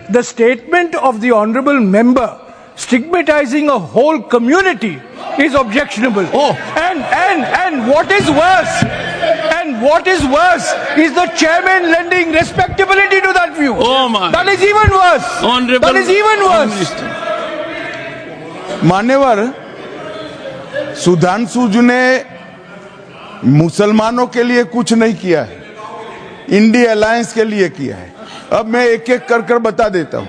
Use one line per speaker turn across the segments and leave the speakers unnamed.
the statement of the honorable member stigmatizing a whole community is objectionable.
Oh.
And what is worse is the chairman lending respectability to that view.
Oh my.
That is even worse.
Honorable
That is even worse.
Minister.
मान्यवर, सुधांशु जी ने मुसलमानों के लिए कुछ नहीं किया है, India alliance के लिए किया है। अब मैं एक एक कर कर बता देता हूं।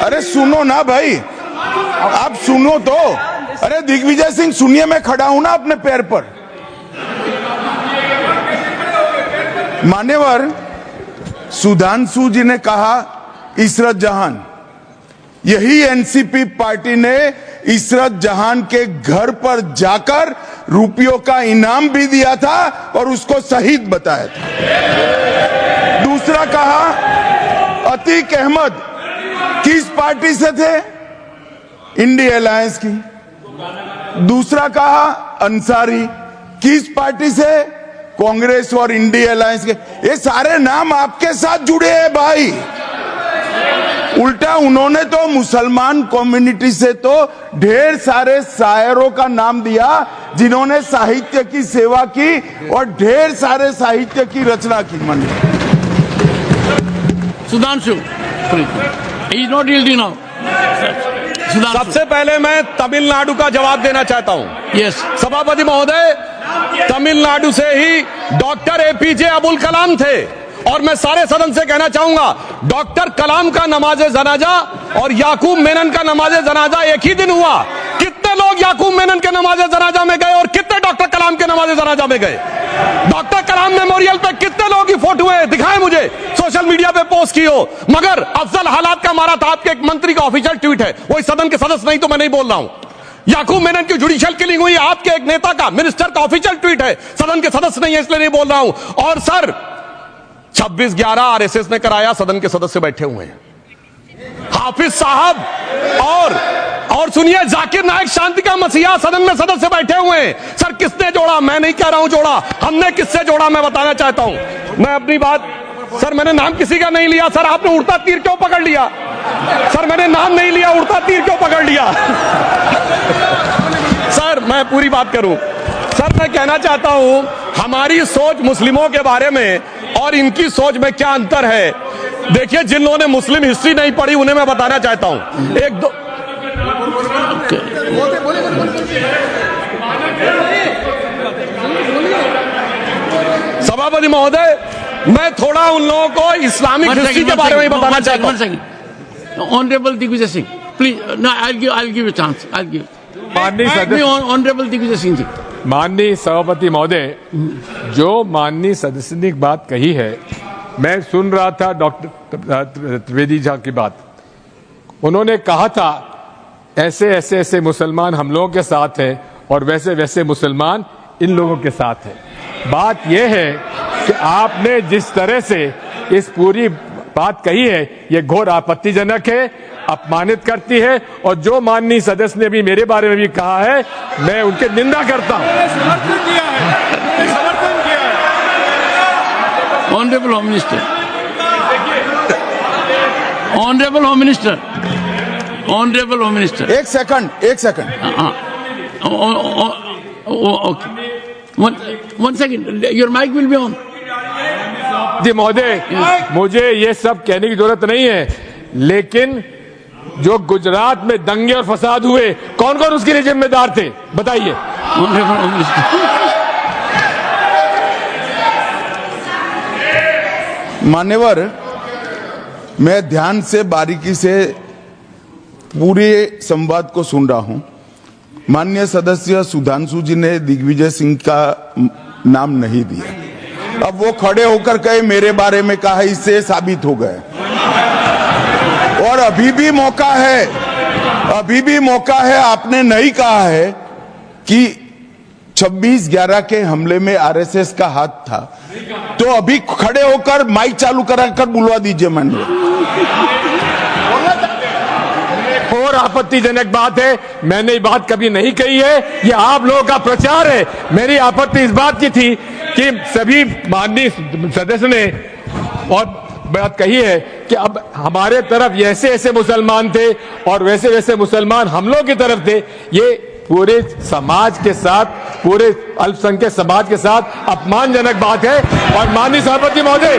अरे सुनो ना भाई, आप सुनो तो। अरे दिग्विजय सिंह सुनिए, मैं खड़ा हूं ना अपने पैर पर। मान्यवर, सुधांशु जी ने कहा इशरत जहान, यही एनसीपी पार्टी ने इशरत जहान के घर पर जाकर रुपयों का इनाम भी दिया था और उसको शहीद बताया था। दूसरा कहा अतीक अहमद किस पार्टी से थे? इंडिया अलायंस की। दूसरा कहा अंसारी किस पार्टी से? कांग्रेस और इंडिया अलायंस के। ये सारे नाम आपके साथ जुड़े हैं भाई। उल्टा उन्होंने तो मुसलमान कम्युनिटी से तो ढेर सारे शायरों का नाम दिया जिन्होंने साहित्य की सेवा की और ढेर सारे साहित्य की रचना की। मन
Sudhanshu, he is not yielding now. Sudhanshu.
सबसे पहले मैं तमिलनाडु का जवाब देना चाहता हूं।
यस।
सभापति महोदय, तमिलनाडु से ही डॉक्टर एपीजे अब्दुल कलाम थे और मैं सारे सदन से कहना चाहूंगा, डॉक्टर कलाम का नमाज जनाजा और याकूब मेनन का नमाज जनाजा एक ही दिन हुआ। कितने लोग याकूब मेनन के नमाज जनाजा में गए और कितने डॉक्टर कलाम के नमाज जनाजा में गए? डॉक्टर कलाम मेमोरियल पे कितने लोगों की फोटो है? दिखाएं मुझे, सोशल मीडिया पे पोस्ट की हो। मगर अफजल हालात का मारा था, आपके एक मंत्री का ऑफिशियल ट्वीट है, वो इस सदन के सदस्य नहीं तो मैं नहीं बोल रहा हूं। याकूब मेनन की जुडिशियल किलिंग हुई, आपके एक नेता का, मिनिस्टर का ऑफिशियल ट्वीट है, सदन के सदस्य नहीं है इसलिए नहीं बोल रहा हूं। और सर 26/11 आरएसएस ने कराया, सदन के सदस्य बैठे हुए हैं। हाफिज साहब और सुनिए, जाकिर नायक शांति का मसीहा सदन में सदस्य बैठे हुए हैं। सर किसने जोड़ा? मैं नहीं कह रहा हूं जोड़ा, हमने किससे जोड़ा मैं बताना चाहता हूं। मैं अपनी बात, सर मैंने नाम किसी का नहीं लिया। सर आपने उड़ता तीर क्यों पकड़ लिया? सर मैंने नाम नहीं लिया, उड़ता तीर क्यों पकड़ लिया? सर मैं पूरी बात करूं। सर मैं कहना चाहता हूं, हमारी सोच मुस्लिमों के बारे में और इनकी सोच में क्या अंतर है। देखिए, जिन लोगों ने मुस्लिम हिस्ट्री नहीं पढ़ी उन्हें मैं बताना चाहता हूं। एक दो सभापति महोदय, मैं थोड़ा उन लोगों को इस्लामिक हिस्ट्री के बारे में बताना चाहता हूं।
Honourable Digvijay Singh, please, I'll give you chance. I'll give.
माननीय सदस्य,
ऑनरेबल दिग्विजय सिंह जी।
माननीय सभापति महोदय, जो माननीय सदस्य ने बात कही है, मैं सुन रहा था डॉक्टर त्रिवेदी जी की बात। उन्होंने कहा था ऐसे मुसलमान हम लोगों के साथ हैं और वैसे मुसलमान इन लोगों के साथ हैं। बात यह है कि आपने जिस तरह से इस पूरी बात कही है, ये घोर आपत्तिजनक है, अपमानित करती है। और जो माननीय सदस्य ने भी मेरे बारे में भी कहा है, मैं उनकी निंदा करता हूं।
Honourable home minister, honourable home minister, honourable home minister,
एक second.
Okay, one second, your mic will be on.
जी महोदय, मुझे ये सब कहने की जरूरत नहीं है, लेकिन जो गुजरात में दंगे और फसाद हुए, कौन कौन उसके लिए जिम्मेदार थे बताइए।
मान्यवर, मैं ध्यान से बारीकी से पूरे संवाद को सुन रहा हूं। माननीय सदस्य सुधांशु जी ने दिग्विजय सिंह का नाम नहीं दिया। अब वो खड़े होकर कहे मेरे बारे में कहा, इससे साबित हो गए। और अभी भी मौका है, आपने नहीं कहा है कि 26/11 के हमले में आरएसएस का हाथ था, तो अभी खड़े होकर माइक चालू कराकर बुलवा दीजिए। माननीय,
और आपत्तिजनक बात है, मैंने ये बात कभी नहीं कही है, ये आप लोगों का प्रचार है। मेरी आपत्ति इस बात की थी कि सभी माननीय सदस्य ने और बात कही है कि अब हमारे तरफ ऐसे ऐसे मुसलमान थे और वैसे वैसे मुसलमान हम लोग की तरफ थे, ये पूरे समाज के साथ, पूरे अल्पसंख्यक समाज के साथ अपमानजनक बात है। और माननीय सभापति महोदय,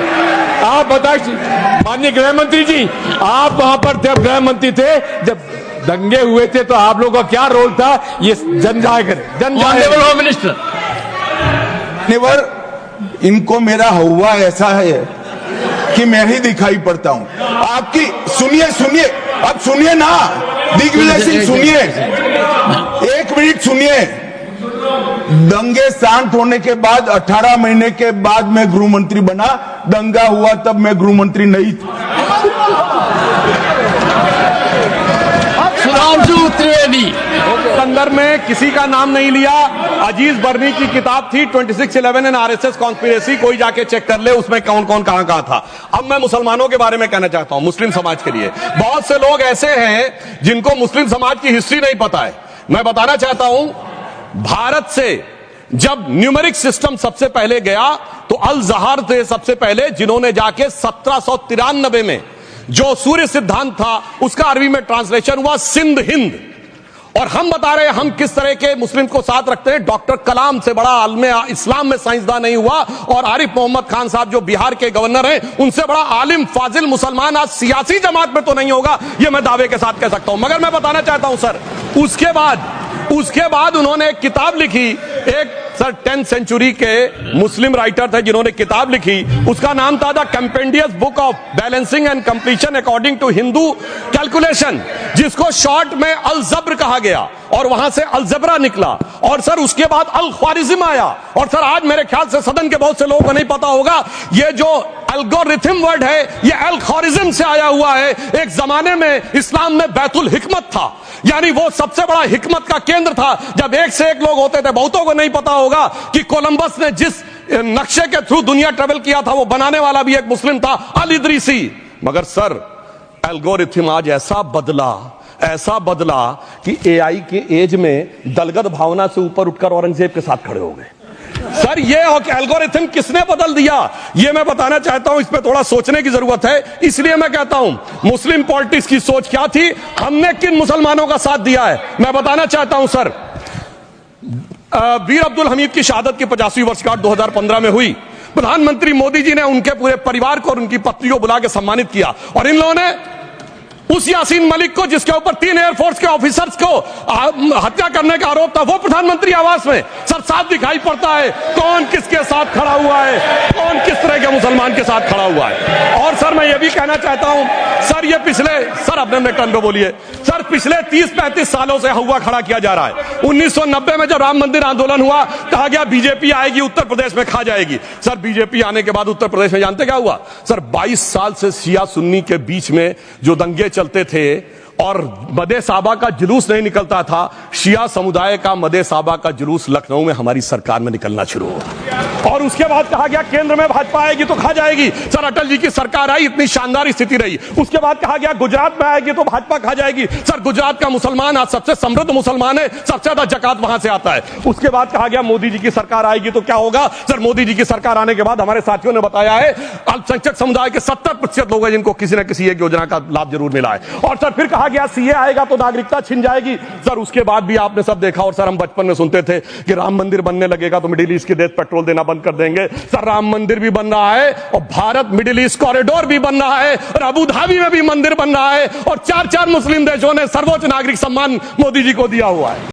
आप बताइए, माननीय गृह मंत्री जी, आप वहां पर थे, गृह मंत्री थे जब दंगे हुए थे, तो आप लोगों का क्या रोल था, ये जन जाहिर
होम मिनिस्टर।
इनको मेरा हुआ ऐसा है कि मैं ही दिखाई पड़ता हूं। आपकी सुनिए, अब सुनिए ना, दिग्विजय सिंह सुनिए, 1 मिनट सुनिए। दंगे शांत होने के बाद 18 महीने के बाद मैं गृह मंत्री बना, दंगा हुआ तब मैं गृह मंत्री नहीं था।
सुधांशु त्रिवेदी
संदर्भ में किसी का नाम नहीं लिया। अजीज बर्नी की किताब थी 2611 एंड आरएसएस कॉन्स्पिरेसी, कोई जाके चेक कर ले उसमें कौन कौन कहां कहां था। अब मैं मुसलमानों के बारे में कहना चाहता हूं, मुस्लिम समाज के लिए। बहुत से लोग ऐसे हैं जिनको मुस्लिम समाज की हिस्ट्री नहीं पता है। मैं बताना चाहता हूं, भारत से जब न्यूमेरिक सिस्टम सबसे पहले गया तो अल जहर थे सबसे पहले, जिन्होंने जाके 1793 में जो सूर्य सिद्धांत था उसका अरबी में ट्रांसलेशन हुआ सिंध हिंद। और हम बता रहे हैं हम किस तरह के मुस्लिम को साथ रखते हैं। डॉक्टर कलाम से बड़ा आलिम इस्लाम में साइंसदान नहीं हुआ, और आरिफ मोहम्मद खान साहब जो बिहार के गवर्नर हैं, उनसे बड़ा आलिम फाजिल मुसलमान आज सियासी जमात में तो नहीं होगा, यह मैं दावे के साथ कह सकता हूं। मगर मैं बताना चाहता हूं सर, उसके बाद उन्होंने एक किताब लिखी, एक सर 10th सेंचुरी के मुस्लिम राइटर थे जिन्होंने किताब लिखी, उसका नाम था the compendious book of balancing and completion according to Hindu calculation, जिसको शॉर्ट में अल जब्र कहा गया, और वहां से अलजबरा निकला। और सर उसके बाद अल ख्वारिज्म आया। और सर आज मेरे ख्याल से सदन के बहुत से लोगों को नहीं पता होगा, ये जो एल्गोरिथम वर्ड है ये अल ख्वारिज्म से आया हुआ है। एक जमाने में इस्लाम में बैतुल हिकमत था, यानी वो सबसे बड़ा हिकमत का केंद्र था। जब एक से एक लोग होते थे, बहुतों को नहीं पता होगा कि कोलंबस ने जिस नक्शे के थ्रू दुनिया ट्रेवल किया था वो बनाने वाला भी एक मुस्लिम था, अल इदरीसी। मगर सर एल्गोरिथम आज ऐसा बदला कि एआई के एज में दलगत भावना से ऊपर उठकर औरंगजेब के साथ खड़े हो गए। सर ये एल्गोरिथम किसने बदल दिया, ये मैं बताना चाहता हूं। इस पे थोड़ा सोचने की जरूरत है। इसलिए मैं कहता हूं मुस्लिम पॉलिटिक्स की सोच क्या थी, हमने किन मुसलमानों का साथ दिया है, मैं बताना चाहता हूं सर। वीर अब्दुल हमीद की शहादत की 50वीं वर्षगांठ 2015 में हुई। प्रधानमंत्री मोदी जी ने उनके पूरे परिवार को और उनकी पत्नी को बुला के सम्मानित किया, और इन लोगों ने उस यासीन मलिक को, जिसके ऊपर 3 एयरफोर्स के ऑफिसर्स को हत्या करने का आरोप था, वो प्रधानमंत्री आवास में। सर साफ दिखाई पड़ता है कौन किसके साथ खड़ा हुआ है, कौन किस तरह के मुसलमान के साथ खड़ा हुआ है। और सर मैं ये भी कहना चाहता हूं सर, ये सर अपने टर्न पे बोलिए सर, पिछले 30-35 सालों से हुआ खड़ा किया जा रहा है। 1990 में जब राम मंदिर आंदोलन हुआ, कहा गया बीजेपी आएगी उत्तर प्रदेश में खा जाएगी। सर बीजेपी आने के बाद उत्तर प्रदेश में जानते क्या हुआ सर, 22 साल से शिया सुन्नी के बीच में जो दंगे चलते थे और मदे साबा का जुलूस नहीं निकलता था, शिया समुदाय का मदे साबा का जुलूस लखनऊ में हमारी सरकार में निकलना शुरू हुआ। और उसके बाद कहा गया केंद्र में भाजपा आएगी तो खा जाएगी। सर अटल जी की सरकार आई, इतनी शानदार स्थिति रही। उसके बाद कहा गया गुजरात में आएगी तो भाजपा खा जाएगी। सर गुजरात का मुसलमान आज सबसे समृद्ध मुसलमान है, सबसे ज्यादा जकात वहां से आता है। उसके बाद कहा गया मोदी जी की सरकार आएगी तो क्या होगा। सर मोदी जी की सरकार आने के बाद हमारे साथियों ने बताया है अल्पसंख्यक समुदाय के 70% लोग हैं जिनको किसी न किसी एक योजना का लाभ जरूर मिला है। और सर फिर कहा गया सीए आएगा तो नागरिकता छिन जाएगी। सर उसके बाद भी आपने सब देखा, और सर हम बचपन में सुनते थे कि राम मंदिर बनने लगेगा तो मिडिल ईस्ट के देश पेट्रोल देना बंद कर देंगे। सर राम मंदिर भी बन रहा है, और भारत मिडिल ईस्ट कॉरिडोर भी बन रहा है, और अबू धाबी में भी मंदिर बन रहा है, और 4 मुस्लिम देशों ने सर्वोच्च नागरिक सम्मान मोदी जी को दिया हुआ है।